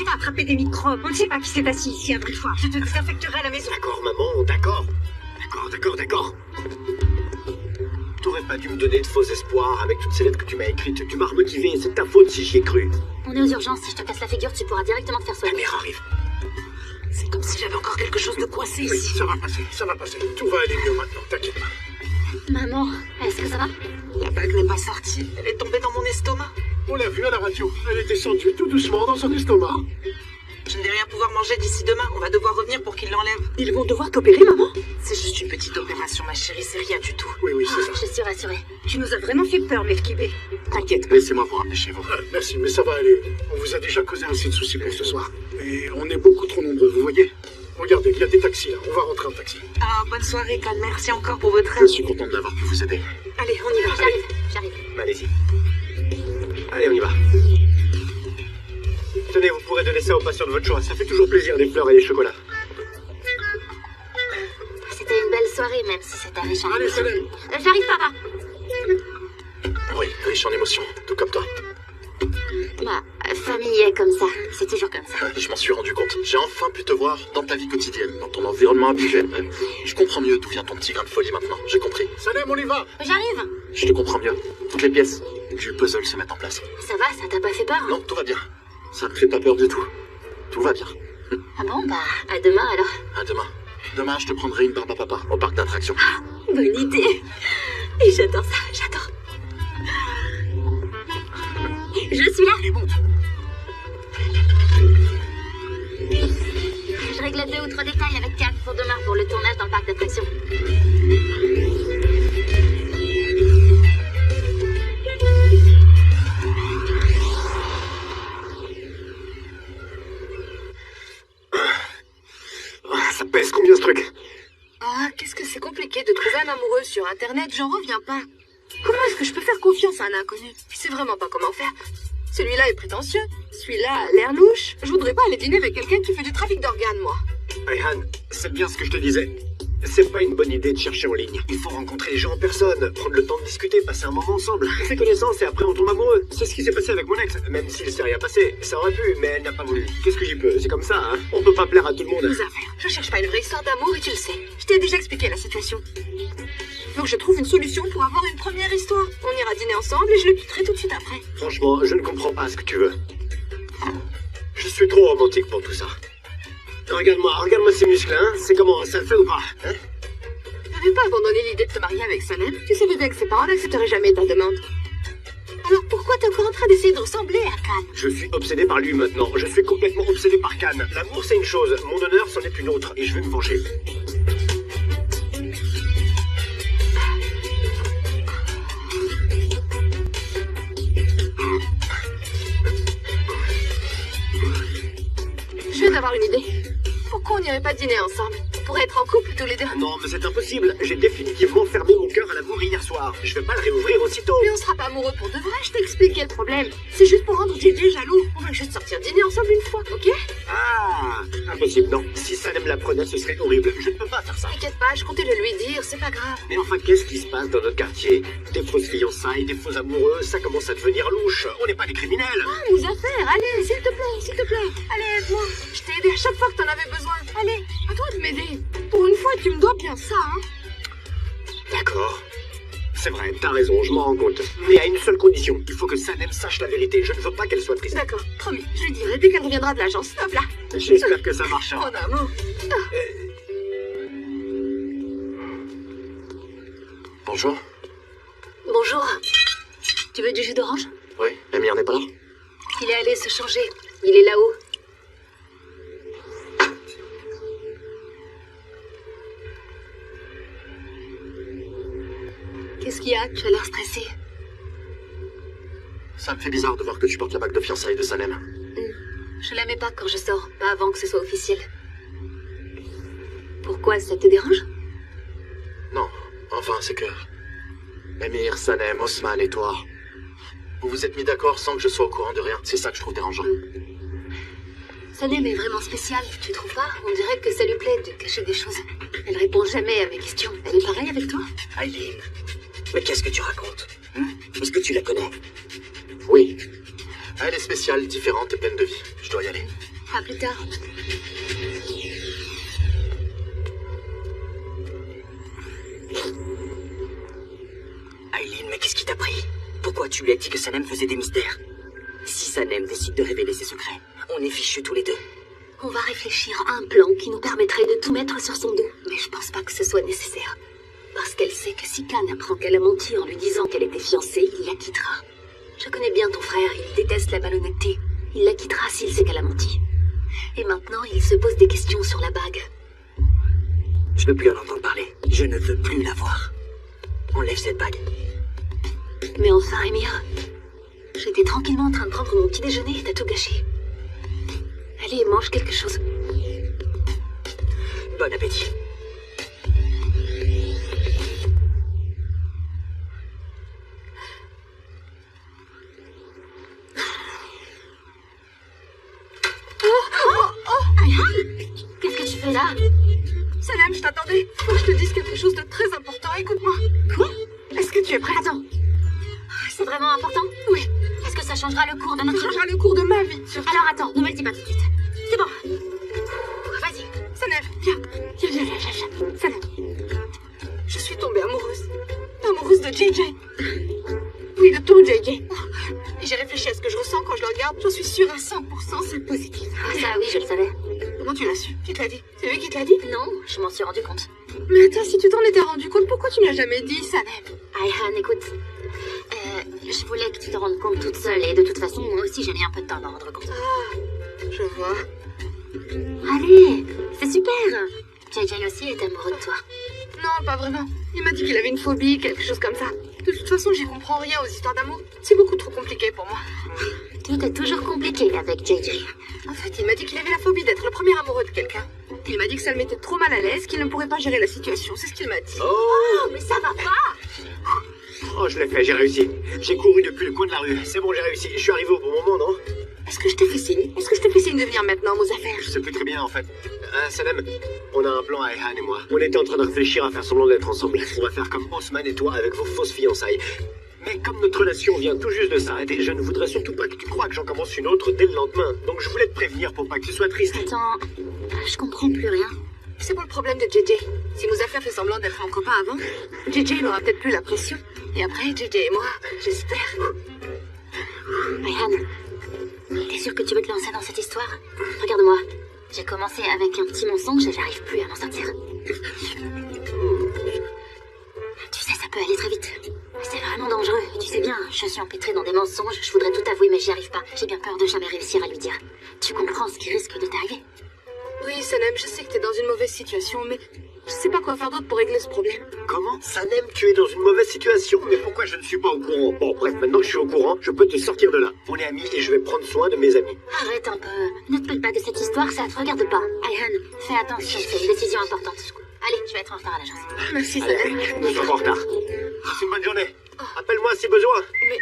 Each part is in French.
tu vas attraper des microbes. On ne sait pas qui s'est assis ici après toi. Je te désinfecterai la maison. D'accord, maman, d'accord. D'accord. T'aurais pas dû me donner de faux espoirs avec toutes ces lettres que tu m'as écrites. Tu m'as remotivé, c'est ta faute si j'y ai cru. On est aux urgences, si je te casse la figure, tu pourras directement te faire La soigner. mère arrive. C'est comme si j'avais encore quelque chose de coincé Oui, ici. ça va passer. Tout va aller mieux maintenant, t'inquiète pas. Maman, est-ce que ça va? La bague n'est pas sortie. Elle est tombée dans mon estomac. On l'a vu à la radio. Elle est descendue tout doucement dans son estomac. Je ne vais rien pouvoir manger d'ici demain. On va devoir revenir pour qu'ils l'enlèvent. Ils vont devoir t'opérer, maman? C'est juste une petite opération, ma chérie. C'est rien du tout. Oui, c'est ça. Je suis rassurée. Tu nous as vraiment fait peur, Melkibé. T'inquiète. Laissez-moi vous ramener chez vous. Merci, mais ça va aller. On vous a déjà causé assez de soucis pour ce soir. Et on est beaucoup trop nombreux, vous voyez? Regardez, il y a des taxis là. On va rentrer en taxi. Ah, bonne soirée, Cal. Merci encore pour votre Je aide. suis content d'avoir pu vous aider. Allez, on y va. J'arrive. Allez-y. Allez, on y va. Tenez, vous pourrez donner ça aux patients de votre choix. Ça fait toujours plaisir, des fleurs et des chocolats. C'était une belle soirée, même si c'était riche en Allez, émotions. Salem. J'arrive, papa. Oui, riche en émotions, tout comme toi. Ma famille est comme ça. C'est toujours comme ça. Je m'en suis rendu compte. J'ai enfin pu te voir dans ta vie quotidienne, dans ton environnement habituel. Je comprends mieux d'où vient ton petit grain de folie maintenant. J'ai compris. Salem, on y va. J'arrive. Je te comprends mieux. Toutes les pièces du puzzle se mettent en place. Ça va, ça t'a pas fait peur? Non, tout va bien. Ça me fait pas peur du tout. Tout va bien. Ah bon, bah, à demain alors. À demain. Demain, je te prendrai une barbe à papa au parc d'attractions. Bonne idée. Et j'adore ça, j'adore. Je suis là. Il est bon. Je règle 2 ou 3 détails avec Kat pour demain pour le tournage dans le parc d'attractions. Ça pèse combien ce truc? Ah, qu'est-ce que c'est compliqué de trouver un amoureux sur Internet, j'en reviens pas. Comment est-ce que je peux faire confiance à un inconnu? Je sais vraiment pas comment faire. Celui-là est prétentieux, celui-là a l'air louche. Je voudrais pas aller dîner avec quelqu'un qui fait du trafic d'organes, moi. Ayhan, c'est bien ce que je te disais. C'est pas une bonne idée de chercher en ligne. Il faut rencontrer les gens en personne, prendre le temps de discuter, passer un moment ensemble. On fait connaissance et après on tombe amoureux. C'est ce qui s'est passé avec mon ex, même s'il s'est rien passé. Ça aurait pu, mais elle n'a pas voulu. Qu'est-ce que j'y peux? C'est comme ça, hein. On peut pas plaire à tout le monde. Nos affaires. Je cherche pas une vraie histoire d'amour et tu le sais. Je t'ai déjà expliqué la situation. Faut que je trouve une solution pour avoir une première histoire. On ira dîner ensemble et je le quitterai tout de suite après. Franchement, je ne comprends pas ce que tu veux. Je suis trop romantique pour tout ça. Regarde-moi ces muscles, hein. C'est comment, ça le fait ou pas, hein? T'avais pas abandonné l'idée de te marier avec Salem? Tu savais bien que ses parents n'accepteraient jamais ta demande. Alors pourquoi t'es encore en train d'essayer de ressembler à Khan? Je suis obsédé par lui maintenant. Je suis complètement obsédé par Khan. L'amour, c'est une chose. Mon honneur, c'en est une autre. Et je vais me venger. Je viens d'avoir une idée. Pourquoi on n'irait pas dîner ensemble? Pour être en couple tous les deux. Non, mais c'est impossible. J'ai définitivement fermé mon cœur à l'amour hier soir. Je vais pas le réouvrir aussitôt. Mais on sera pas amoureux pour de vrai, je t'ai expliqué le problème. C'est juste pour rendre JJ jaloux. On va juste sortir dîner ensemble une fois, ok? Ah, impossible, non. Si Salem l'apprenait, ce serait horrible. Je ne peux pas faire ça. T'inquiète pas, je comptais le lui dire, c'est pas grave. Mais enfin, qu'est-ce qui se passe dans notre quartier? Des fausses fiançailles, des faux amoureux, ça commence à devenir louche. On n'est pas des criminels. Ah, nos affaires, allez, s'il te plaît, s'il te plaît. Allez, aide-moi. Je t'ai aidé à chaque fois que t'en avais besoin. Allez, à toi de m'aider. Pour une fois, tu me dois bien ça, hein. D'accord. C'est vrai, t'as raison, je m'en rends compte. Mais à une seule condition, il faut que Salem sache la vérité. Je ne veux pas qu'elle soit triste. D'accord, promis, je lui dirai dès qu'elle reviendra de l'agence. Hop là. J'espère que ça marchera. Mon amour. Bonjour. Bonjour. Tu veux du jus d'orange? Oui, Amir n'est pas là? Il est allé se changer. Il est là-haut. Qu'est-ce qu'il y a? Tu as l'air stressé. Ça me fait bizarre de voir que tu portes la bague de fiançailles de Salem. Je la mets pas quand je sors, pas avant que ce soit officiel. Pourquoi, ça te dérange? Non, enfin, c'est que... Amir, Salem, Osman et toi... Vous vous êtes mis d'accord sans que je sois au courant de rien. C'est ça que je trouve dérangeant. Salem est vraiment spéciale, tu trouves pas? On dirait que ça lui plaît de cacher des choses. Elle répond jamais à mes questions. Elle est pareille avec toi? Aileen, mais qu'est-ce que tu racontes? Est-ce que tu la connais? Oui. Elle est spéciale, différente et pleine de vie. Je dois y aller. À plus tard. Aileen, mais qu'est-ce qui t'a pris? Pourquoi tu lui as dit que Sanem faisait des mystères? Si Sanem décide de révéler ses secrets, on est fichus tous les deux. On va réfléchir à un plan qui nous permettrait de tout mettre sur son dos. Mais je pense pas que ce soit nécessaire. Parce qu'elle sait que si Khan apprend qu'elle a menti en lui disant qu'elle était fiancée, il la quittera. Je connais bien ton frère, il déteste la malhonnêteté. Il la quittera s'il sait qu'elle a menti. Et maintenant, il se pose des questions sur la bague. Je veux plus en entendre parler. Je ne veux plus la voir. Enlève cette bague. Mais enfin, Emir, j'étais tranquillement en train de prendre mon petit déjeuner et t'as tout gâché. Allez, mange quelque chose. Bon appétit. Qu'est-ce que tu fais là? Sanem, je t'attendais. Faut que je te dise quelque chose de très important. Écoute-moi. Quoi? Est-ce que tu es prête? Attends. C'est vraiment important? Oui. Est-ce que ça changera le cours de notre... Ça changera le cours de ma vie, surtout. Alors attends, ne me le dis pas tout de suite. C'est bon. Vas-y. Sanem, viens. Sanem. Je suis tombée amoureuse. Amoureuse de JJ. Oui, de ton JJ. Et j'ai réfléchi à ce que je ressens quand je le regarde. J'en suis sûre à 100%, c'est positif. Ah, ça oui, je le savais. Comment tu l'as su? Qui te l'a dit? C'est lui qui te l'a dit? Non, je m'en suis rendu compte. Mais attends, si tu t'en étais rendu compte, pourquoi tu ne l'as jamais dit, Sanem? Ayhan, écoute. Je voulais que tu te rendes compte toute seule. Et de toute façon, moi aussi, j'ai mis un peu de temps à m'en rendre compte. Ah, je vois. Allez, c'est super. JJ aussi est amoureux de toi. Non, pas vraiment. Il m'a dit qu'il avait une phobie, quelque chose comme ça. De toute façon, j'y comprends rien aux histoires d'amour. C'est beaucoup trop compliqué pour moi. Tout est toujours compliqué avec JJ. En fait, il m'a dit qu'il avait la phobie d'être le premier amoureux de quelqu'un. Il m'a dit que ça le mettait trop mal à l'aise, qu'il ne pourrait pas gérer la situation. C'est ce qu'il m'a dit. Oh, Mais ça va pas. oh, je l'ai fait, j'ai réussi. J'ai couru depuis le coin de la rue. C'est bon, j'ai réussi. Je suis arrivé au bon moment, non? Est-ce que je te fais signe? Est-ce que je te fais signe de venir maintenant, aux affaires? Je sais plus très bien, en fait. Sanem, on a un plan, Ayhan et moi. On était en train de réfléchir à faire semblant d'être ensemble. On va faire comme Osman et toi avec vos fausses fiançailles. Mais comme notre relation vient tout juste de s'arrêter, je ne voudrais surtout pas que tu crois que j'en commence une autre dès le lendemain. Donc je voulais te prévenir pour pas que tu sois triste. Attends, je comprends plus rien. C'est pas le problème de JJ. Si Mouzaffer fait semblant d'être mon copain avant, JJ il aura peut-être plus la pression. Et après, JJ et moi, j'espère. Ayhan, t'es sûr que tu veux te lancer dans cette histoire? Regarde-moi. J'ai commencé avec un petit mensonge et j'arrive plus à m'en sortir. Tu sais, ça peut aller très vite. C'est vraiment dangereux. Tu sais bien, je suis empêtrée dans des mensonges. Je voudrais tout avouer, mais j'y arrive pas. J'ai bien peur de jamais réussir à lui dire. Tu comprends ce qui risque de t'arriver? Oui, Sanem, je sais que t'es dans une mauvaise situation, mais je sais pas quoi faire d'autre pour régler ce problème. Comment? Sanem, tu es dans une mauvaise situation? Mais pourquoi je ne suis pas au courant? Bon, bref, maintenant que je suis au courant, je peux te sortir de là. On est amis et je vais prendre soin de mes amis. Arrête un peu. Ne te mêle pas de cette histoire, ça te regarde pas. Ayhan, fais attention, c'est une décision importante. Allez, tu vas être en retard à l'agence. Merci, Allez, Sanem. nous sommes en retard. C'est une bonne journée. Appelle-moi si besoin. Mais...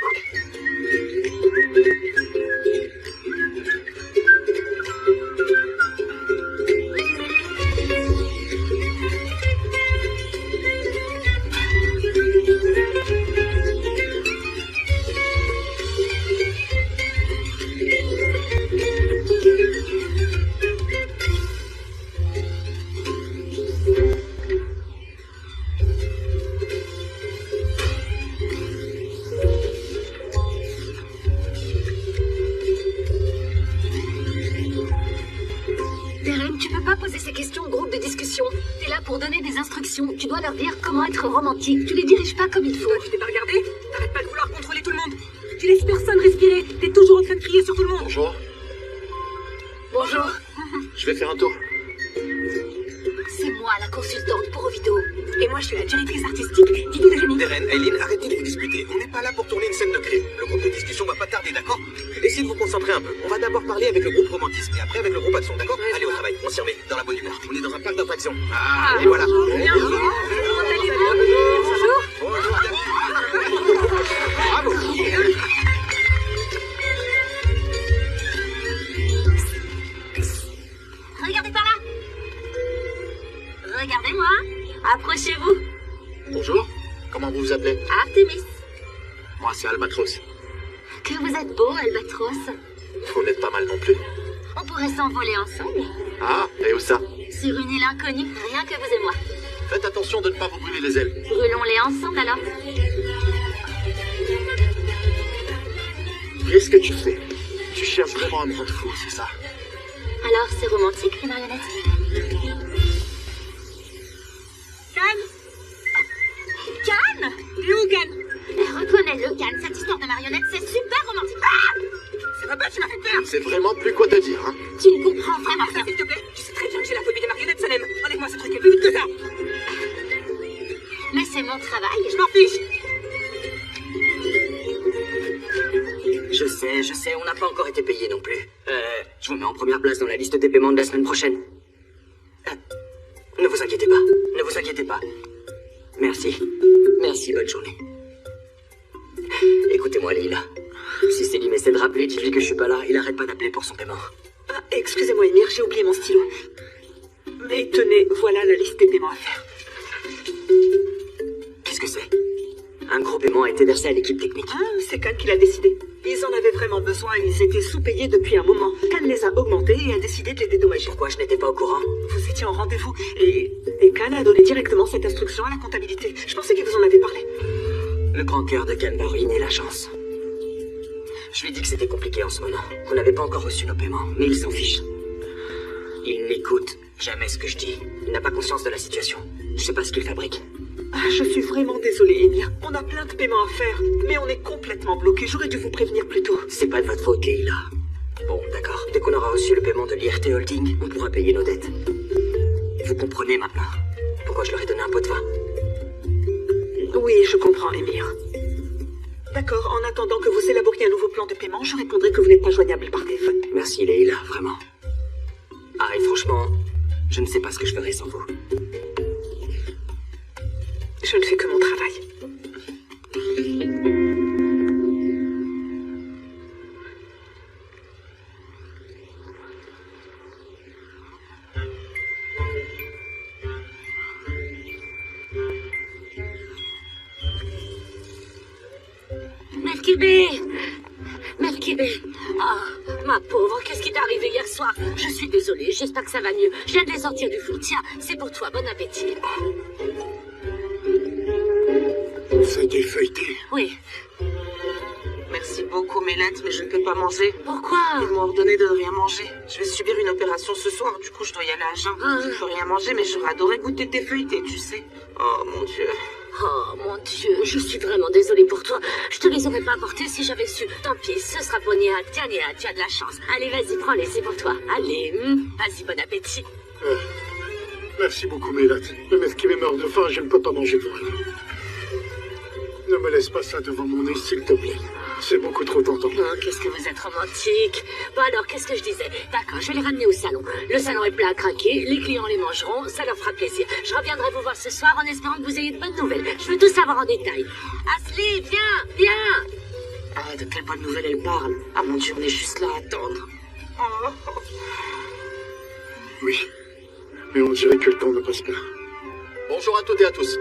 Pour donner des instructions, tu dois leur dire comment être romantique. Tu les diriges pas comme il faut. Toi, tu t'es pas regardé? T'arrêtes pas de vouloir contrôler tout le monde. Tu laisses personne respirer. T'es toujours en train de crier sur tout le monde. Bonjour. Bonjour. Je vais faire un tour. C'est moi la consultante pour Oviedo. Et moi, je suis la directrice artistique d'Ido de Génie. Darren, Aileen, arrêtez de vous disputer. On n'est pas là pour tourner une scène de crime. Le groupe de discussion va pas tarder, d'accord? Essayez de vous concentrer un peu. On va d'abord parler avec le groupe romantisme et après avec le groupe action, d'accord? Allez au travail, on s'y remet, dans la bonne humeur. On est dans un parc d'attractions. Ah, et voilà. Bonjour. Bonjour. Bravo. Regardez par là. Regardez-moi. Approchez-vous. Bonjour, comment vous vous appelez? Artemis. Moi, c'est Albatros. Que vous êtes beau, Albatros. Vous n'êtes pas mal non plus. On pourrait s'envoler ensemble. Ah, et où ça? Sur une île inconnue, rien que vous et moi. Faites attention de ne pas vous brûler les ailes. Brûlons-les ensemble alors. Qu'est-ce que tu fais? Tu cherches vraiment à me rendre fou, c'est ça? Alors, c'est romantique, les marionnettes? Can Can? T'es où, Can? Reconnais-le, Can. Cette histoire de marionnettes, c'est super romantique. Ah! Ça va pas, tu m'as fait peur. Je sais vraiment plus quoi te dire, hein. Tu ne comprends vraiment Ça, rien. s'il te plaît. Tu sais très bien que j'ai la phobie des marionnettes, Sanem. Enlève-moi ce truc et plus vite que ça. Mais c'est mon travail. Je m'en fiche. Je sais, on n'a pas encore été payé non plus. Je vous mets en première place dans la liste des paiements de la semaine prochaine. Ne vous inquiétez pas, ne vous inquiétez pas. Merci. Merci, bonne journée. Écoutez-moi, Leila. Si Selim essaie de rappeler, dites-lui que je suis pas là. Il arrête pas d'appeler pour son paiement. Ah, excusez-moi, Emir, j'ai oublié mon stylo. Mais tenez, voilà la liste des paiements à faire. Qu'est-ce que c'est? Un gros paiement a été versé à l'équipe technique. Ah, c'est Can qui l'a décidé. Ils en avaient vraiment besoin et ils étaient sous-payés depuis un moment. Can les a augmentés et a décidé de les dédommager. Pourquoi je n'étais pas au courant? Vous étiez en rendez-vous et Can a donné directement cette instruction à la comptabilité. Je pensais qu'il vous en avait parlé. Le grand cœur de Can va ruiner l'agence. Je lui ai dit que c'était compliqué en ce moment, qu'on n'avait pas encore reçu nos paiements, mais il s'en fiche. Il n'écoute jamais ce que je dis. Il n'a pas conscience de la situation. Je sais pas ce qu'il fabrique. Ah, je suis vraiment désolée, Emir. On a plein de paiements à faire, mais on est complètement bloqué. J'aurais dû vous prévenir plus tôt. C'est pas de votre faute, Leila. Bon, d'accord. Dès qu'on aura reçu le paiement de l'IRT Holding, on pourra payer nos dettes. Vous comprenez maintenant pourquoi je leur ai donné un pot de vin? Oui, je comprends, Emir. D'accord, en attendant que vous élaboriez un nouveau plan de paiement, je répondrai que vous n'êtes pas joignable par téléphone. Merci, Leila, vraiment. Ah, et franchement, je ne sais pas ce que je ferais sans vous. Je ne fais que mon travail. Melkibé. Ah, ma pauvre, qu'est-ce qui t'est arrivé hier soir? Je suis désolée, j'espère que ça va mieux. Je viens de les sortir du four. Tiens, c'est pour toi, bon appétit. C'est défeuilleté. Oui. Merci beaucoup, Mélette, mais je ne peux pas manger. Pourquoi? Ils m'ont ordonné de ne rien manger. Je vais subir une opération ce soir, du coup je dois y aller à jeun. Je ne peux rien manger, mais j'aurais adoré goûter tes feuilletés, tu sais. Oh mon Dieu. Oh mon Dieu, je suis vraiment désolée pour toi. Je te les aurais pas apportés si j'avais su. Tant pis, ce sera pour Nia. Tiens, Nia, tu as de la chance. Allez, vas-y, prends-les, c'est pour toi. Allez, vas-y, bon appétit. Merci beaucoup, Mélette. Le mec qui meurt de faim, je ne peux pas manger pour rien. Ne me laisse pas ça devant mon nez, s'il te plaît. C'est beaucoup trop tentant. Oh, qu'est-ce que vous êtes romantique. Bon alors, qu'est-ce que je disais? D'accord, je vais les ramener au salon. Le salon est plein à craquer, les clients les mangeront, ça leur fera plaisir. Je reviendrai vous voir ce soir en espérant que vous ayez de bonnes nouvelles. Je veux tout savoir en détail. Asli, viens, viens. Ah, de quelle bonne nouvelle elle parle? Ah mon Dieu, on est juste là à attendre. Oui. Mais on dirait que le temps ne passe pas. Bonjour à toutes et à tous.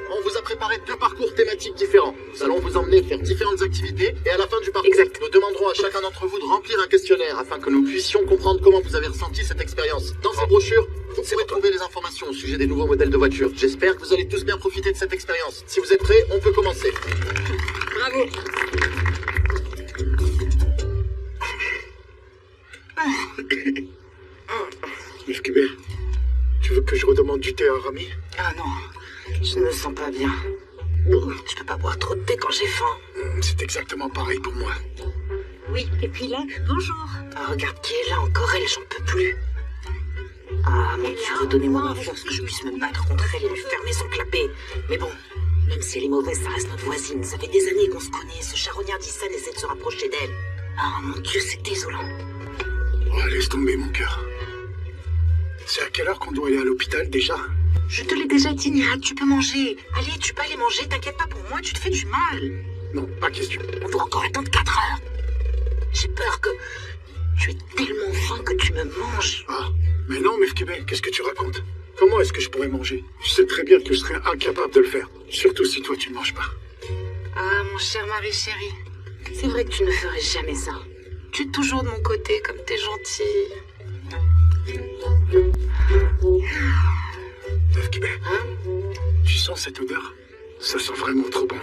On vous a préparé 2 parcours thématiques différents. Nous allons vous emmener faire différentes activités et à la fin du parcours, nous demanderons à chacun d'entre vous de remplir un questionnaire afin que nous puissions comprendre comment vous avez ressenti cette expérience. Dans ces brochures, vous pourrez trouver des informations au sujet des nouveaux modèles de voitures. J'espère que vous allez tous bien profiter de cette expérience. Si vous êtes prêts, on peut commencer. Bravo. Melkibé, tu veux que je redemande du thé à Rami? Ah non, je ne me sens pas bien. Je peux pas boire trop de thé quand j'ai faim. C'est exactement pareil pour moi. Oui, et puis là, bonjour. Ah, regarde qui est là encore, elle, j'en peux plus. Ah mon Dieu, redonnez-moi ma force que je puisse me battre contre elle et lui fermer son clapet. Mais bon, même si elle est mauvaise, ça reste notre voisine. Ça fait des années qu'on se connaît. Ce charognard d'Issan essaie de se rapprocher d'elle. Ah mon Dieu, c'est désolant. Oh, laisse tomber mon cœur. C'est à quelle heure qu'on doit aller à l'hôpital déjà? Je te l'ai déjà dit, Nia, tu peux manger. Allez, tu peux aller manger, t'inquiète pas pour moi, tu te fais du mal. Non, pas question. On doit encore attendre 4 heures. J'ai peur que tu aies tellement faim que tu me manges. Ah, mais non, Melkibé, qu'est-ce que tu racontes? Comment est-ce que je pourrais manger? Je sais très bien que je serais incapable de le faire. Surtout si toi tu ne manges pas. Ah, mon cher mari chéri, c'est vrai que tu ne ferais jamais ça. Tu es toujours de mon côté comme t'es gentil. Meuf Kibé, tu sens cette odeur? Ça sent vraiment trop bon.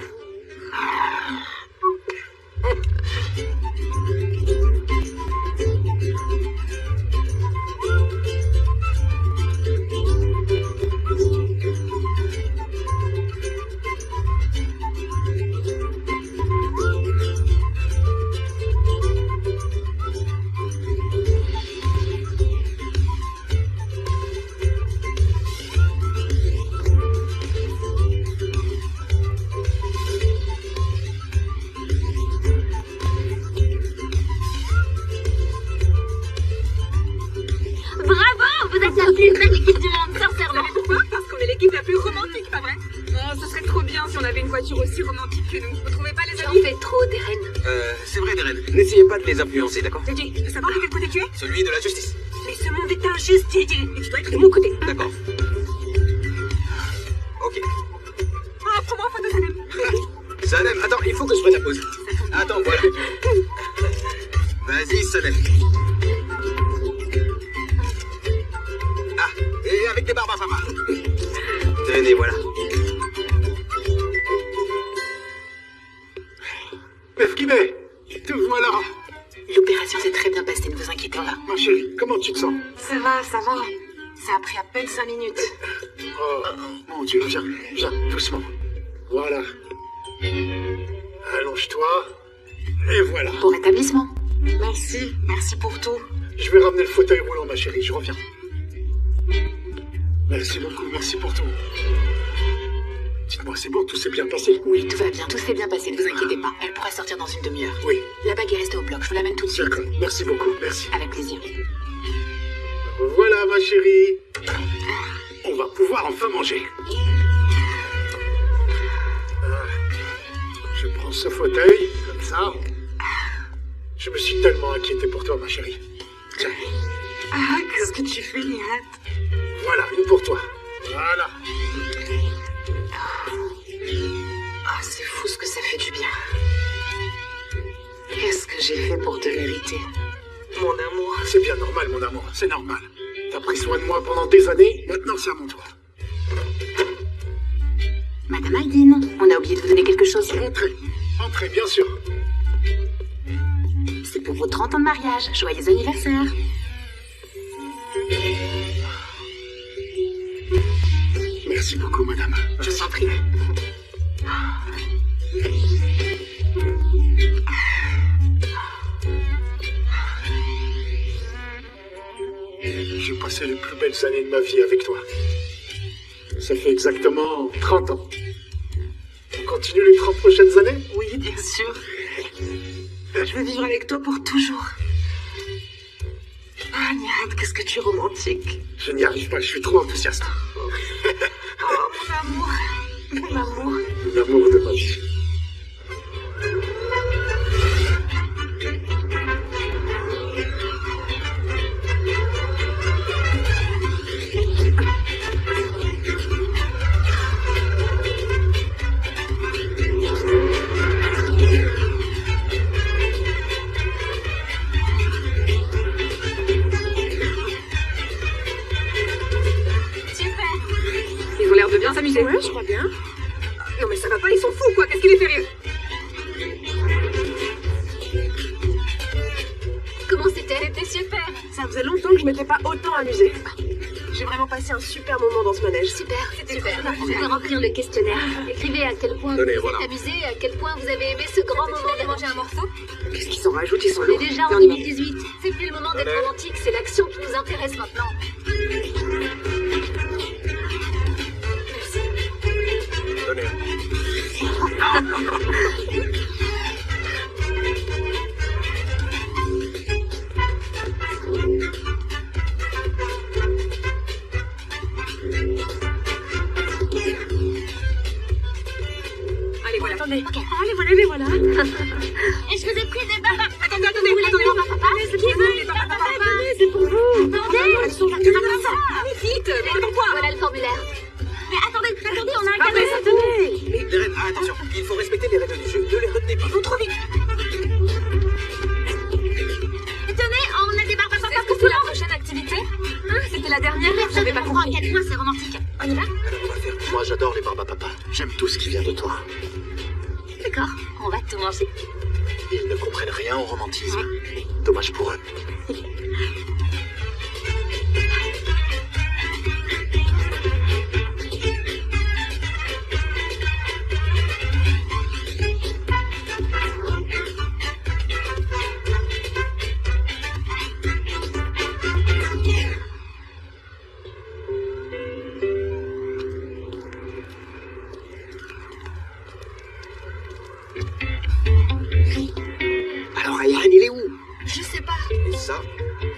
Aussi romantique que nous. Vous trouvez pas, les J'en amis? fais trop, Deren. C'est vrai, Deren. N'essayez pas de les influencer, d'accord? JJ, tu veux savoir de quel côté tu es? Celui de la justice. Mais ce monde est injuste, JJ. Et tu dois être de mon côté. D'accord. Ok. Ah, prends-moi en photo, Sanem. Sanem, attends, il faut que je prenne la pause. Attends, voilà. Vas-y, Sanem. Ah, et avec des barbes à papa. Tenez, voilà. Meuf Kibé, te voilà. L'opération s'est très bien passée, ne vous inquiétez pas. Ma chérie, comment tu te sens? Ça va, ça va. Ça a pris à peine 5 minutes. Oh, mon Dieu, viens, doucement. Voilà. Allonge-toi. Et voilà. Bon rétablissement. Merci pour tout. Je vais ramener le fauteuil roulant, ma chérie, je reviens. Merci beaucoup, merci pour tout. Dites-moi, c'est bon, tout s'est bien passé? Oui, tout va bien, tout s'est bien passé, ne vous inquiétez pas. Elle pourrait sortir dans une demi-heure. Oui, La bague est restée au bloc, je vous l'amène tout de suite. d'accord, merci beaucoup, merci. Avec plaisir. Voilà, ma chérie. On va pouvoir enfin manger. Je prends ce fauteuil, comme ça. Je me suis tellement inquiété pour toi, ma chérie. Tiens, Ah, qu'est-ce que tu fais, Nihat? voilà, une pour toi. Voilà. Ah, c'est fou ce que ça fait du bien. Qu'est-ce que j'ai fait pour te mériter? Mon amour. C'est bien normal, mon amour, c'est normal. T'as pris soin de moi pendant des années, maintenant c'est à mon tour. Madame Aldine, on a oublié de vous donner quelque chose. Entrez, entrez, bien sûr. C'est pour vos 30 ans de mariage. Joyeux anniversaire. Merci beaucoup, madame. Je vous en prie. J'ai passé les plus belles années de ma vie avec toi. Ça fait exactement 30 ans. On continue les 30 prochaines années? Oui, bien sûr. Je veux vivre avec toi pour toujours. Ah, Nihat, qu'est-ce que tu es romantique. Je n'y arrive pas, je suis trop enthousiaste. Oh, mon amour. Mon amour. L'amour de ma vie. Ils ont l'air de bien s'amuser. Ouais, je crois bien. Non mais ça va pas, ils sont fous quoi, qu'est-ce qui les fait rire? Comment c'était? C'était super. Ça faisait longtemps que je m'étais pas autant amusée. J'ai vraiment passé un super moment dans ce manège. Super, C'était super. trop bien. Vous pouvez remplir le questionnaire. Écrivez à quel point Tenez, vous voilà. êtes amusé, à quel point vous avez aimé ce grand moment de manger un morceau. Qu'est-ce qu'ils s'en rajoutent, ils sont On lourds. est déjà en Viens, on y va. 2018. C'est plus le moment d'être romantique, c'est l'action qui nous intéresse maintenant. Tenez. Allez, voilà. Attendez, ok. Allez, voilà, les voilà. Et je vous ai pris des babas. Attendez, Vous voulez des attendez. papa? C'est pour vous, les papas, c'est pour vous. Elles sont là, allez, vite, mais pourquoi? Voilà le formulaire. Mais attendez, on a un Attendez, cadeau. attendez. Deren, attention, il faut respecter les règles du jeu. Ne les retenez pas. Ils vont trop vite. Tenez, on a des barbes à papa C'est pour pour la la prochaine activité. On y va? Alors on va faire... Moi, j'adore les barbes à papa. J'aime tout ce qui vient de toi. D'accord, on va tout manger. Ils ne comprennent rien au romantisme. Dommage pour eux. Alors, Ryan, il est où? Je sais pas. Et ça,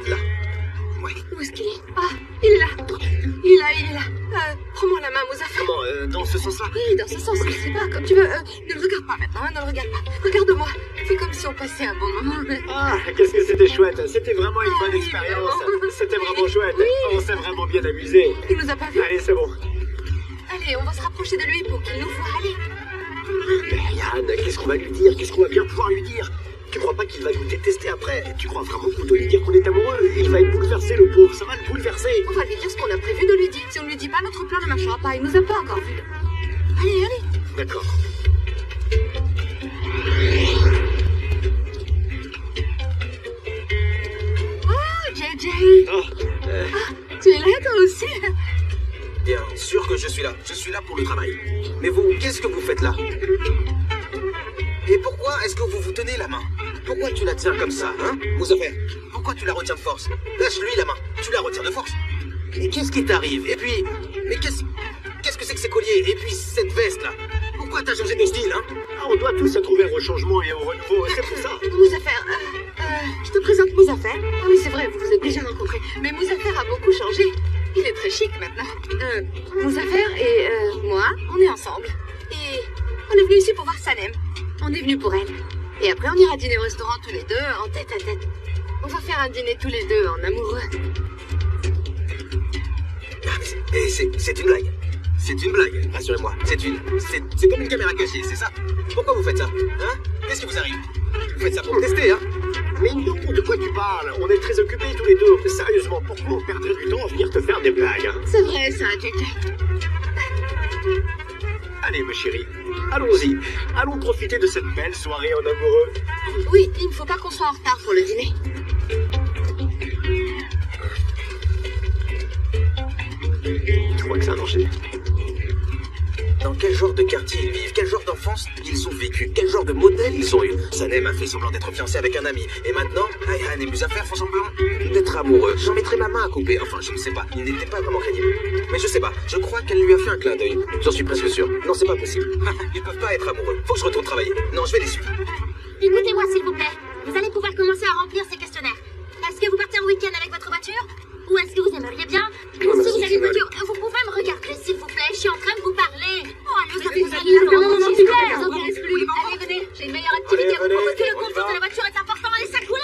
là. Ouais. Où est-ce qu'il est? Ah, il est là. Il est là, il est là. Prends-moi la main, Muzaffer. Comment, dans ce sens-là? Oui, dans ce sens, je sais pas, comme tu veux. Ne le regarde pas maintenant, hein, ne le regarde pas. Regarde-moi. Fais comme si on passait un bon moment. Ah, qu'est-ce que c'était chouette. C'était vraiment une bonne oui, expérience. vraiment. C'était vraiment chouette. Oui. On s'est vraiment bien amusé. Il nous a pas vus. Allez, c'est bon. Allez, on va se rapprocher de lui pour qu'il nous voie. Allez. Mais Ryan, qu'est-ce qu'on va lui dire? Qu'est-ce qu'on va bien pouvoir lui dire? Tu crois pas qu'il va nous détester après? Tu crois vraiment qu'on doit lui dire qu'on est amoureux? Il va être bouleversé, le pauvre. Ça va le bouleverser. On va lui dire ce qu'on a prévu de lui dire. Si on lui dit pas, notre plan ne marchera pas. Il nous a pas encore vus. Allez, allez. D'accord. Oh, JJ. Oh, Tu es là, toi aussi? Bien sûr que je suis là. Je suis là pour le travail. Mais vous, qu'est-ce que vous faites là? Et pourquoi est-ce que vous vous tenez la main? Pourquoi tu la tiens comme ça, hein, Muzaffer? Pourquoi tu la retiens de force? Lâche-lui la main. Tu la retiens de force. Mais qu'est-ce qui t'arrive? Et puis... Mais qu'est-ce que c'est que ces colliers? Et puis cette veste-là? Pourquoi t'as changé de style, hein? ah, on doit tous être ouverts au changement et au renouveau. C'est pour ça. Muzaffer, je te présente Muzaffer. Ah oui, c'est vrai, vous vous êtes déjà rencontrés. Mais Muzaffer a beaucoup changé. Il est très chic maintenant. Muzaffer et moi, on est ensemble. Et on est venu ici pour voir Sanem. On est venu pour elle. Et après, on ira dîner au restaurant tous les deux, en tête à tête. On va faire un dîner tous les deux, en amoureux. Ah, mais c'est une blague. C'est une blague, rassurez-moi. C'est comme une caméra cachée, c'est ça? Pourquoi vous faites ça? Hein? Qu'est-ce qui vous arrive? Vous faites ça pour me tester, hein? Mais non, de quoi tu parles? On est très occupés tous les deux. Sérieusement, pourquoi on perdrait du temps à venir te faire des blagues? C'est vrai, ça, JJ. Allez, ma chérie, allons-y. Allons profiter de cette belle soirée en amoureux. Oui, il ne faut pas qu'on soit en retard pour le dîner. Tu crois que c'est un danger? Dans quel genre de quartier ils vivent? Quel genre d'enfance ils ont vécu? Quel genre de modèle ils ont eu? Sanem a fait semblant d'être fiancé avec un ami. Et maintenant, Ayhan et Muzaffer font semblant d'être amoureux. J'en mettrai ma main à couper. Enfin, je ne sais pas. Il n'était pas vraiment crédible. Mais je sais pas. Je crois qu'elle lui a fait un clin d'œil. J'en suis presque sûr. Non, c'est pas possible. Ils peuvent pas être amoureux. Faut que je retourne travailler. Non, je vais les suivre. Écoutez-moi, s'il vous plaît. Vous allez pouvoir commencer à remplir ces questionnaires. Est-ce que vous partez en week-end avec votre voiture? Ou est-ce que vous aimeriez bien? Si vous avez une voiture, vous pouvez me regarder, s'il vous plaît. Je suis en train de vous parler. Oh, allez, vous allez non, s'il vous plaît, ça vous intéresse plus. Allez, venez. J'ai une meilleure activité à vous Allez, proposer. Le on y confort va. de la voiture est important. Allez, ça coule.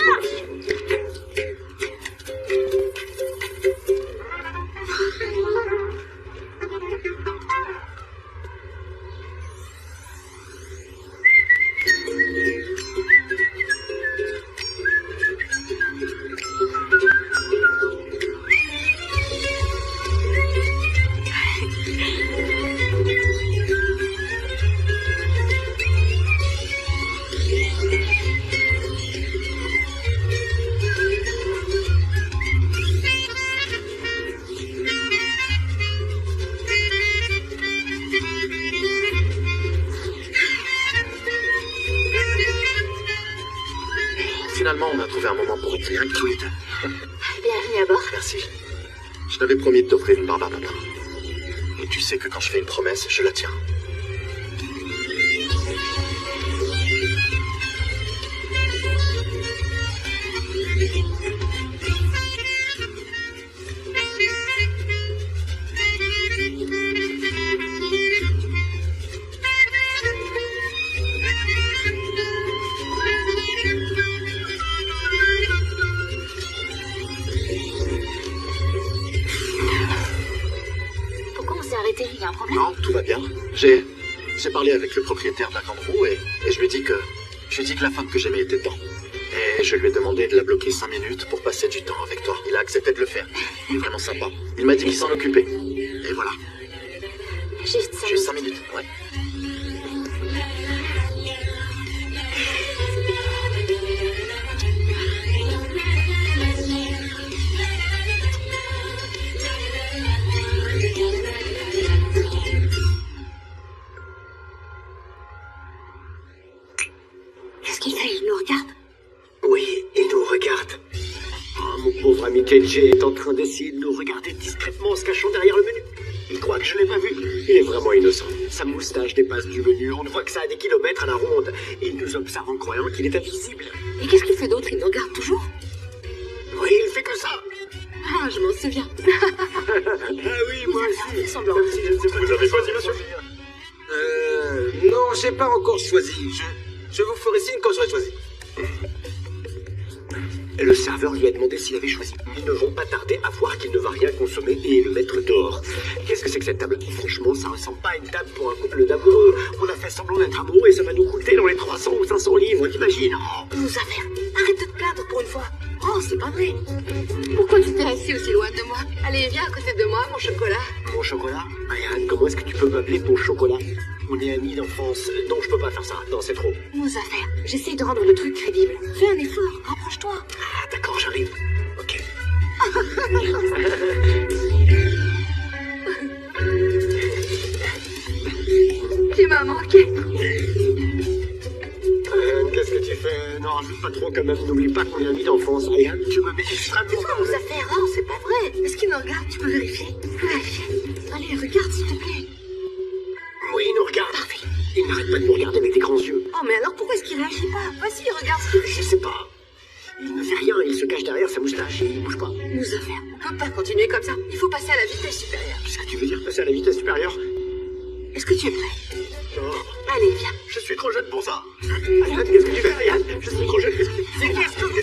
Finalement, on a trouvé un moment pour être rien que tous les deux. Bienvenue à bord. Merci. Je t'avais promis de t'offrir une barbe à papa. Et tu sais que quand je fais une promesse, je la tiens. Pourquoi on s'est arrêté? Il y a un problème? Non, tout va bien. J'ai parlé avec le propriétaire de la Candrou et je lui ai dit que la femme que j'aimais était dedans. Et je lui ai demandé de la bloquer 5 minutes pour passer du temps avec toi. Il a accepté de le faire. Il est vraiment sympa. Il m'a dit qu'il s'en occupait. Et voilà. 5 minutes, ouais. Qu'est-ce qu'il fait? Il nous regarde? Oui, il nous regarde. Oh, mon pauvre ami KJ est en train d'essayer de nous regarder discrètement en se cachant derrière le menu. Il croit que je l'ai pas vu. Il est vraiment innocent. Sa moustache dépasse du menu. On ne voit que ça à des kilomètres à la ronde. Et il nous observe en croyant qu'il est invisible. Et qu'est-ce qu'il fait d'autre? Il nous regarde toujours? Oui, il fait que ça. Ah, je m'en souviens. Ah oui, moi aussi. Fais semblant. Même si je ne sais pas. Vous avez choisi, monsieur? Non, j'ai pas encore choisi. Je vous ferai signe quand j'aurai choisi. Et le serveur lui a demandé s'il avait choisi. Ils ne vont pas tarder à voir qu'il ne va rien consommer et le mettre dehors. Qu'est-ce que c'est que cette table? Franchement, ça ressemble pas à une table pour un couple d'amoureux. On a fait semblant d'être amoureux et ça va nous coûter dans les 300 ou 500 livres, t'imagines? Nos affaires. Arrête de te plaindre pour une fois. Oh, c'est pas vrai. Pourquoi tu t'es assis aussi loin de moi? Allez, viens à côté de moi, mon chocolat. Mon chocolat? Ryan, comment est-ce que tu peux m'appeler ton chocolat? On est amis d'enfance. Non, je peux pas faire ça. Non, c'est trop. Nos affaires. J'essaye de rendre le truc crédible. Fais un effort, rapproche-toi. Ah, d'accord, j'arrive. Ok. Tu m'as manqué. Qu'est-ce que tu fais? Non, rajoute pas trop quand même. N'oublie pas qu'on est amis d'enfance. Ryan, tu me mets extrêmement Nos mal. affaires, oh, c'est pas vrai. Est-ce qu'il nous regarde? Tu peux vérifier? Vérifier. Allez, regarde, s'il te plaît. Oui, il nous regarde. Il n'arrête pas de nous regarder avec des grands yeux. Oh, mais alors pourquoi est-ce qu'il réagit pas? Vas-y, regarde ce qu'il fait. Je sais pas. Il ne fait rien, il se cache derrière sa moustache et il bouge pas. Nos affaires. On peut pas continuer comme ça. Il faut passer à la vitesse supérieure. Qu'est-ce que tu veux dire, passer à la vitesse supérieure? Est-ce que tu es prêt? Non, Allez, viens. je suis trop jeune pour ça. Ryan, qu'est-ce que tu fais, Ryan? Je suis trop jeune. Qu'est-ce que...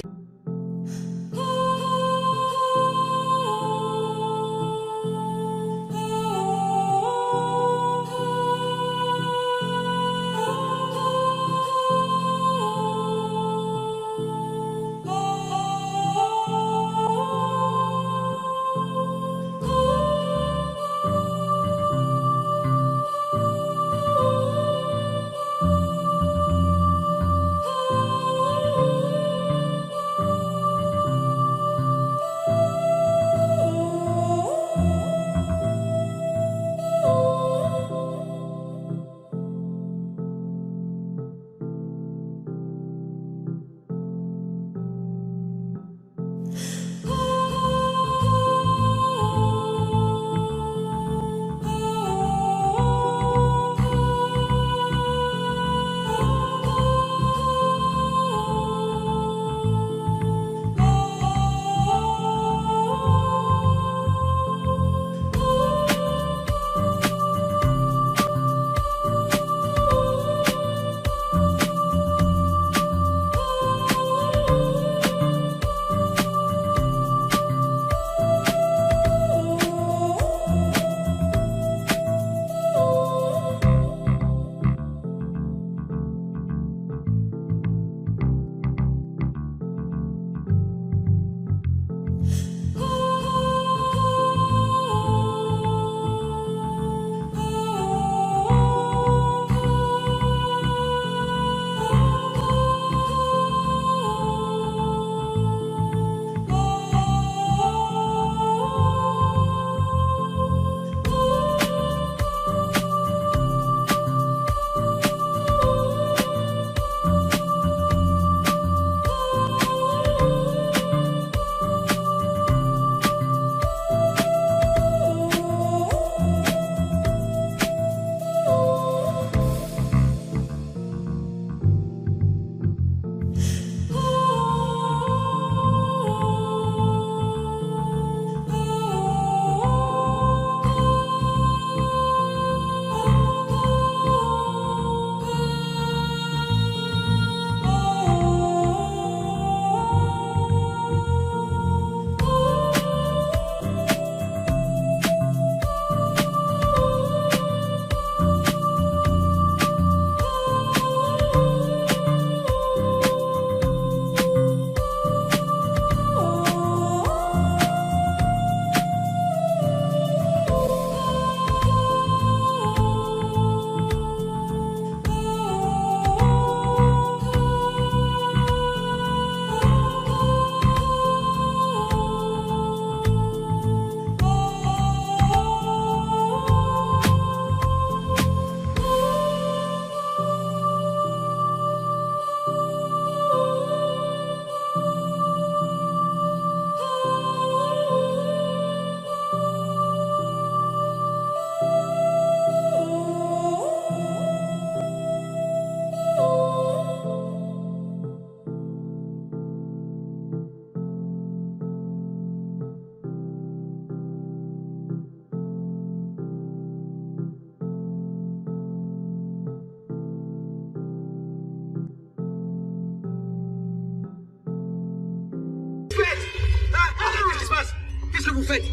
vous faites?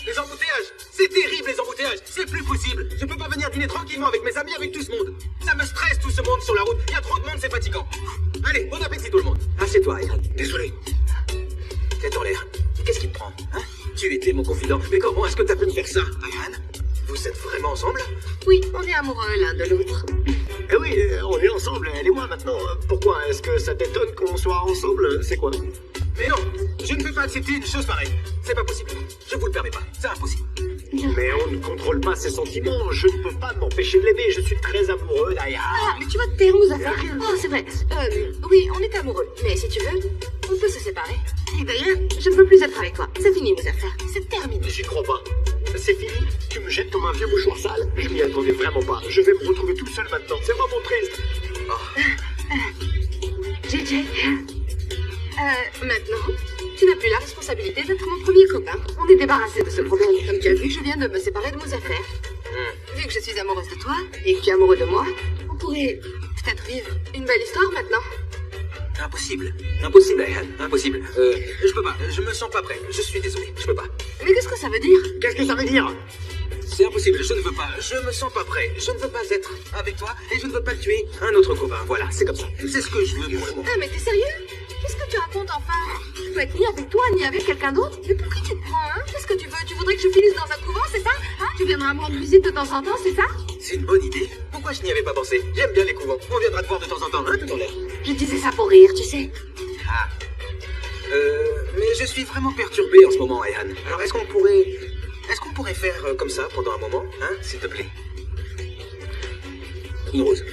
Les embouteillages! C'est terrible, les embouteillages! C'est plus possible! Je peux pas venir dîner tranquillement avec mes amis, avec tout ce monde! Ça me stresse, tout ce monde sur la route! Il y a trop de monde, c'est fatigant! Allez, bon appétit tout le monde! Assieds-toi, Ayhan. Désolé. Tête en l'air. Qu'est-ce qui te prend, hein? Tu étais mon confident, mais comment est-ce que t'as pu me faire ça, Ayhan? Vous êtes vraiment ensemble? Oui, on est amoureux l'un de l'autre. Eh oui, on est ensemble, elle et moi maintenant. Pourquoi? Est-ce que ça t'étonne qu'on soit ensemble? C'est quoi? Mais non! Je ne peux pas accepter une chose pareille! C'est pas possible! Je vous le permets pas! C'est impossible! Mais on ne contrôle pas ses sentiments. Je ne peux pas m'empêcher de l'aimer. Je suis très amoureux d'Ayhan. Ah, mais tu vas te taire, Muzaffer. Ah, c'est vrai. Oui, on est amoureux. Mais si tu veux, on peut se séparer. Et d'ailleurs, je ne veux plus être avec toi. C'est fini, Muzaffer. C'est terminé. J'y crois pas. C'est fini? Tu me jettes comme un vieux mouchoir sale? Je m'y attendais vraiment pas. Je vais me retrouver tout seul maintenant. C'est vraiment triste. JJ. Maintenant, tu n'as plus la responsabilité d'être mon premier copain. On est débarrassé de ce problème. Comme tu as vu, je viens de me séparer de Muzaffer. Vu que je suis amoureuse de toi et que tu es amoureux de moi, on pourrait peut-être vivre une belle histoire maintenant. Impossible. Impossible, Ayhan. Impossible. Je peux pas. Je me sens pas prêt. Je suis désolé. Je peux pas. Mais qu'est-ce que ça veut dire? Qu'est-ce que ça veut dire? C'est impossible. Je ne veux pas. Je me sens pas prêt. Je ne veux pas être avec toi et je ne veux pas tuer un autre copain. Voilà, c'est comme ça. C'est ce que je veux pour le moment. Ah, mais t'es sérieux? Qu'est-ce que tu racontes enfin? Je peux être ni avec toi, ni avec quelqu'un d'autre? Mais pourquoi tu te prends, hein? Qu'est-ce que tu veux? Tu voudrais que je finisse dans un couvent, c'est ça? Hein? Tu viendras me rendre visite de temps en temps, c'est ça? C'est une bonne idée. Pourquoi je n'y avais pas pensé? J'aime bien les couvents. On viendra te voir de temps en temps, hein, tout en l'air. Je disais ça pour rire, tu sais. Ah. Mais je suis vraiment perturbé en ce moment, Ayhan. Alors est-ce qu'on pourrait faire comme ça pendant un moment, hein, s'il te plaît? Une rose.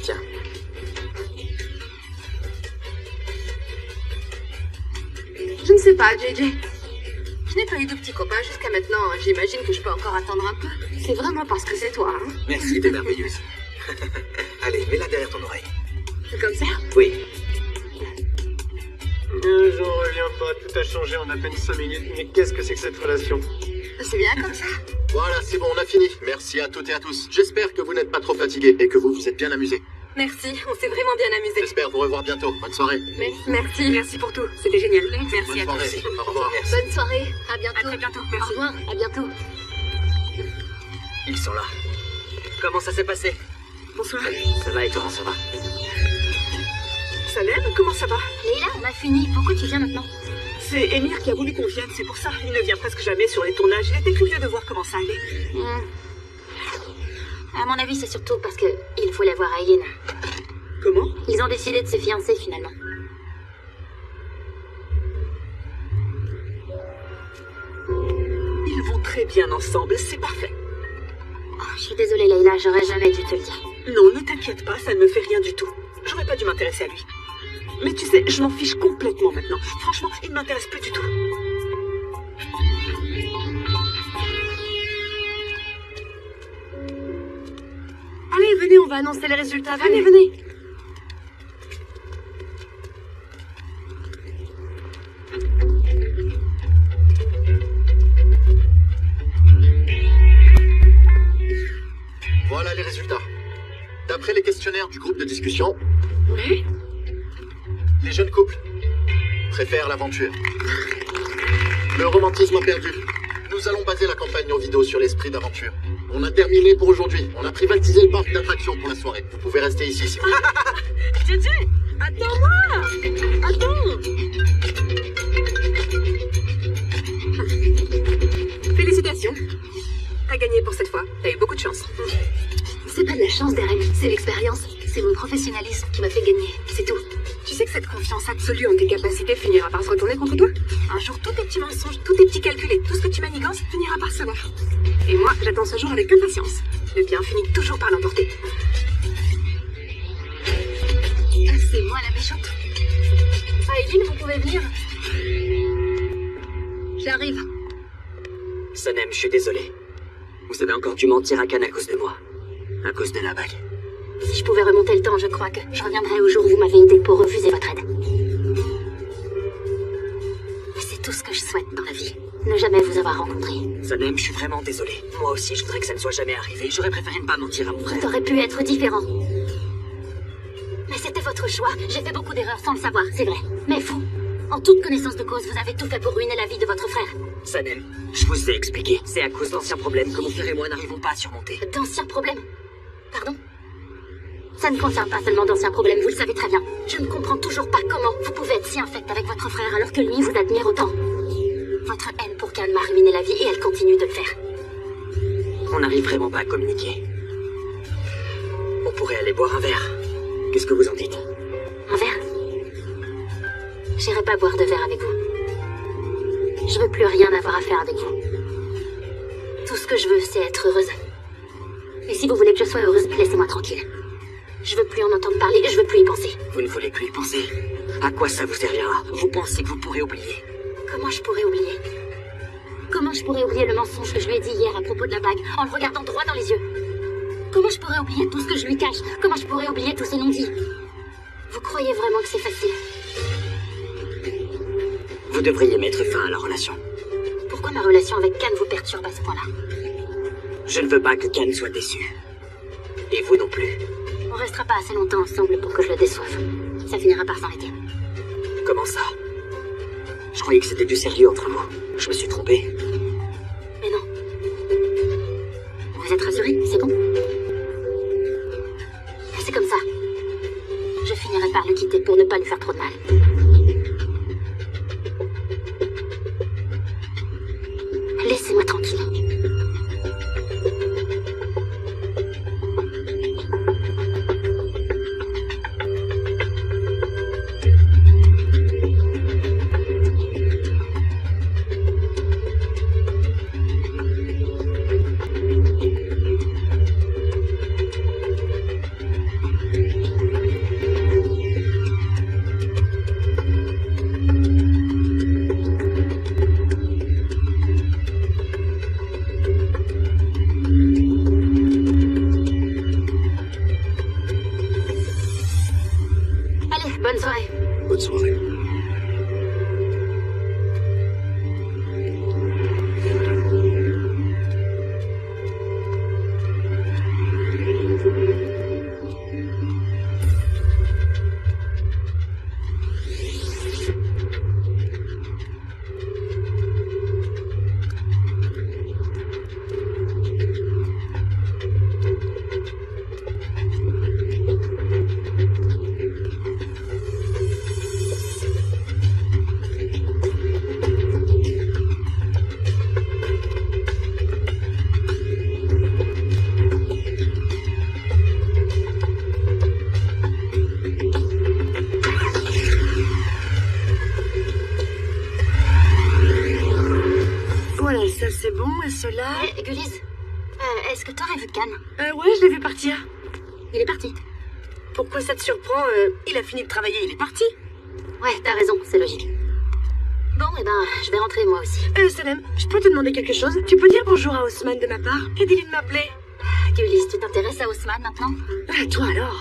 Tiens. Je ne sais pas, JJ. Je n'ai pas eu de petit copain jusqu'à maintenant. J'imagine que je peux encore attendre un peu. C'est vraiment parce que c'est toi, hein? Merci, t'es merveilleuse. Allez, mets-la derrière ton oreille. C'est comme ça? Oui. J'en reviens pas. Tout a changé en à peine 5 minutes. Mais qu'est-ce que c'est que cette relation? C'est bien comme ça. Voilà, c'est bon, on a fini. Merci à toutes et à tous. J'espère que vous n'êtes pas trop fatigués et que vous vous êtes bien amusés. Merci, on s'est vraiment bien amusé. J'espère vous revoir bientôt. Bonne soirée. Merci pour tout. C'était génial. Merci Bonne à soirée. tous. Au revoir. Bonne soirée. À bientôt. À très bientôt. Au revoir. À bientôt. Ils sont là. Comment ça s'est passé? Bonsoir. Ça va et toi, ça va? Salem, comment ça va? Leila, on a fini. Pourquoi tu viens maintenant? C'est Émir qui a voulu qu'on vienne, c'est pour ça. Il ne vient presque jamais sur les tournages. Il était curieux de voir comment ça allait. À mon avis, c'est surtout parce que il faut la voir à Eileen. Comment? Ils ont décidé de se fiancer finalement. Ils vont très bien ensemble, c'est parfait. Oh, je suis désolée, Leila, j'aurais jamais dû te le dire. Non, ne t'inquiète pas, ça ne me fait rien du tout. J'aurais pas dû m'intéresser à lui. Mais tu sais, je m'en fiche complètement maintenant. Franchement, il ne m'intéresse plus du tout. Allez, venez, on va annoncer les résultats. Venez. Voilà les résultats. D'après les questionnaires du groupe de discussion, Oui? les jeunes couples préfèrent l'aventure. Le romantisme a perdu. Nous allons baser la campagne en vidéo sur l'esprit d'aventure. On a terminé pour aujourd'hui. On a privatisé le parc d'attractions pour la soirée. Vous pouvez rester ici si vous voulez. JJ, attends-moi! Attends! Félicitations. T'as gagné pour cette fois. T'as eu beaucoup de chance. C'est pas de la chance, Darren, c'est l'expérience. C'est mon professionnalisme qui m'a fait gagner, c'est tout. Tu sais que cette confiance absolue en tes capacités finira par se retourner contre toi? Un jour, tous tes petits mensonges, tous tes petits calculs et tout ce que tu manigances finira par se voir. Et moi, j'attends ce jour avec impatience. Le bien finit toujours par l'emporter. Ah, c'est moi la méchante. Eileen, vous pouvez venir? J'arrive. Sanem, je suis désolé. Vous avez encore dû mentir à Khan à cause de moi. À cause de la bague. Si je pouvais remonter le temps, je crois que je reviendrais au jour où vous m'avez aidé pour refuser votre aide. C'est tout ce que je souhaite dans la vie. Ne jamais vous avoir rencontré. Sanem, je suis vraiment désolé. Moi aussi, je voudrais que ça ne soit jamais arrivé. J'aurais préféré ne pas mentir à mon frère. Ça aurait pu être différent. Mais c'était votre choix. J'ai fait beaucoup d'erreurs sans le savoir, c'est vrai. Mais vous, en toute connaissance de cause, vous avez tout fait pour ruiner la vie de votre frère. Sanem, je vous ai expliqué. C'est à cause d'anciens problèmes que mon frère et moi n'arrivons pas à surmonter. D'anciens problèmes? Pardon? Ça ne concerne pas seulement d'anciens problèmes, vous le savez très bien. Je ne comprends toujours pas comment vous pouvez être si infect avec votre frère alors que lui vous admire autant. Votre haine pour Khan m'a ruiné la vie et elle continue de le faire. On n'arrive vraiment pas à communiquer. On pourrait aller boire un verre. Qu'est-ce que vous en dites? Un verre? J'irai pas boire de verre avec vous. Je veux plus rien avoir à faire avec vous. Tout ce que je veux, c'est être heureuse. Et si vous voulez que je sois heureuse, laissez-moi tranquille. Je veux plus en entendre parler, je veux plus y penser. Vous ne voulez plus y penser? À quoi ça vous servira? Vous pensez que vous pourrez oublier? Comment je pourrais oublier? Comment je pourrais oublier le mensonge que je lui ai dit hier à propos de la bague, en le regardant droit dans les yeux? Comment je pourrais oublier tout ce que je lui cache? Comment je pourrais oublier tous ces non-dits? Vous croyez vraiment que c'est facile? Vous devriez mettre fin à la relation. Pourquoi ma relation avec Khan vous perturbe à ce point-là? Je ne veux pas que Khan soit déçu. Et vous non plus. On restera pas assez longtemps ensemble pour que je le déçoive. Ça finira par s'arrêter. Comment ça? Je croyais que c'était du sérieux entre nous. Je me suis trompé. Mais non. Vous êtes rassuré? C'est bon? C'est comme ça. Je finirai par le quitter pour ne pas lui faire trop de mal. Laissez-moi tranquille. Allez, bonne soirée. Bonne soirée. Voilà, ça c'est bon, et cela... Gullies, est-ce que t'aurais vu Khan? Ouais, je l'ai vu partir. Il est parti. Pourquoi ça te surprend? Il a fini de travailler, il est parti. Ouais, t'as raison, c'est logique. Bon, eh ben, je vais rentrer moi aussi. Salem, je peux te demander quelque chose? Tu peux dire bonjour à Haussmann de ma part? Et dis-lui de m'appeler. Gullies, tu t'intéresses à Haussmann maintenant? Toi alors?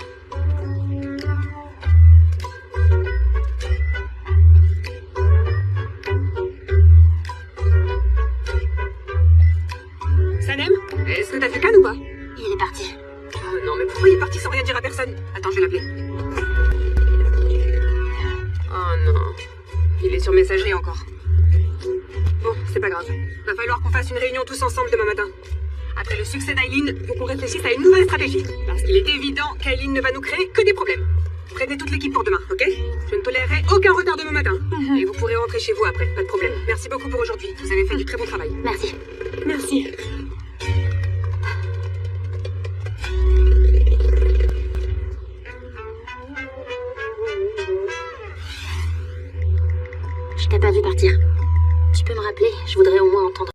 Salem, est-ce que t'as fait Khan ou pas? Il est parti. Oh non, mais pourquoi il est parti sans rien dire à personne? Attends, je vais l'appeler. Oh non. Il est sur messagerie encore. Bon, c'est pas grave. Va falloir qu'on fasse une réunion tous ensemble demain matin. Après le succès d'Aileen, faut qu'on réfléchisse à une nouvelle stratégie. Parce qu'il est évident qu'Aileen ne va nous créer que des problèmes. Prévenez toute l'équipe pour demain, ok? Je ne tolérerai aucun retard demain matin. Et vous pourrez rentrer chez vous après, pas de problème. Merci beaucoup pour aujourd'hui. Vous avez fait du très bon travail. Merci. Merci. Je t'ai pas vu partir. Tu peux me rappeler? Je voudrais au moins entendre.